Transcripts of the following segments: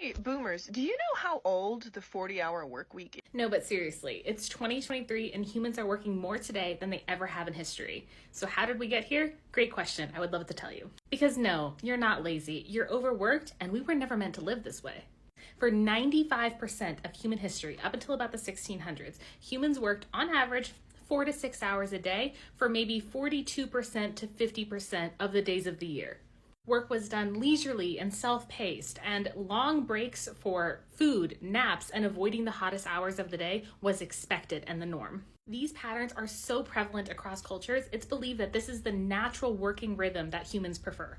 Hey, boomers, do you know how old the 40-hour work week is? No, but seriously, it's 2023 and humans are working more today than they ever have in history. So how did we get here? Great question. I would love to tell you. Because no, you're not lazy. You're overworked and we were never meant to live this way. For 95% of human history, up until about the 1600s, humans worked on average 4 to 6 hours a day for maybe 42% to 50% of the days of the year. Work was done leisurely and self-paced, and long breaks for food, naps, and avoiding the hottest hours of the day was expected and the norm. These patterns are so prevalent across cultures, it's believed that this is the natural working rhythm that humans prefer.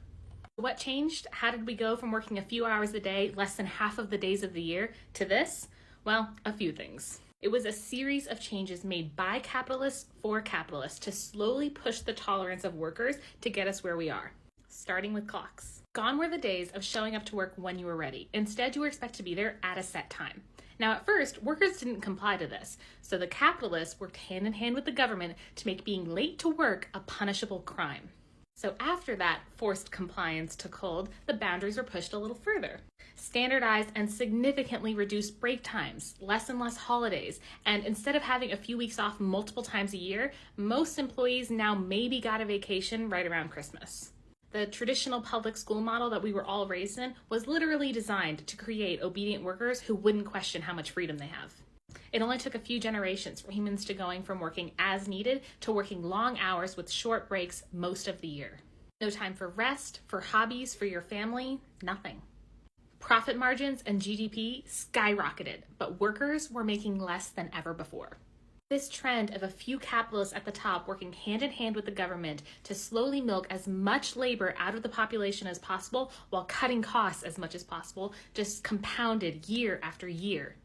What changed? How did we go from working a few hours a day, less than half of the days of the year, to this? Well, a few things. It was a series of changes made by capitalists for capitalists to slowly push the tolerance of workers to get us where we are. Starting with clocks. Gone were the days of showing up to work when you were ready. Instead, you were expected to be there at a set time. Now, at first, workers didn't comply to this, so the capitalists worked hand in hand with the government to make being late to work a punishable crime. So after that forced compliance took hold, the boundaries were pushed a little further. Standardized and significantly reduced break times, less and less holidays, and instead of having a few weeks off multiple times a year, most employees now maybe got a vacation right around Christmas. The traditional public school model that we were all raised in was literally designed to create obedient workers who wouldn't question how much freedom they have. It only took a few generations for humans to going from working as needed to working long hours with short breaks most of the year. No time for rest, for hobbies, for your family, nothing. Profit margins and GDP skyrocketed, but workers were making less than ever before. This trend of a few capitalists at the top working hand in hand with the government to slowly milk as much labor out of the population as possible while cutting costs as much as possible just compounded year after year.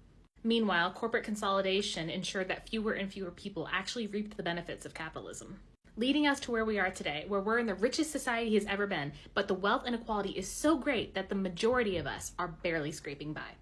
Meanwhile, corporate consolidation ensured that fewer and fewer people actually reaped the benefits of capitalism, leading us to where we are today, where we're in the richest society has ever been, but the wealth inequality is so great that the majority of us are barely scraping by.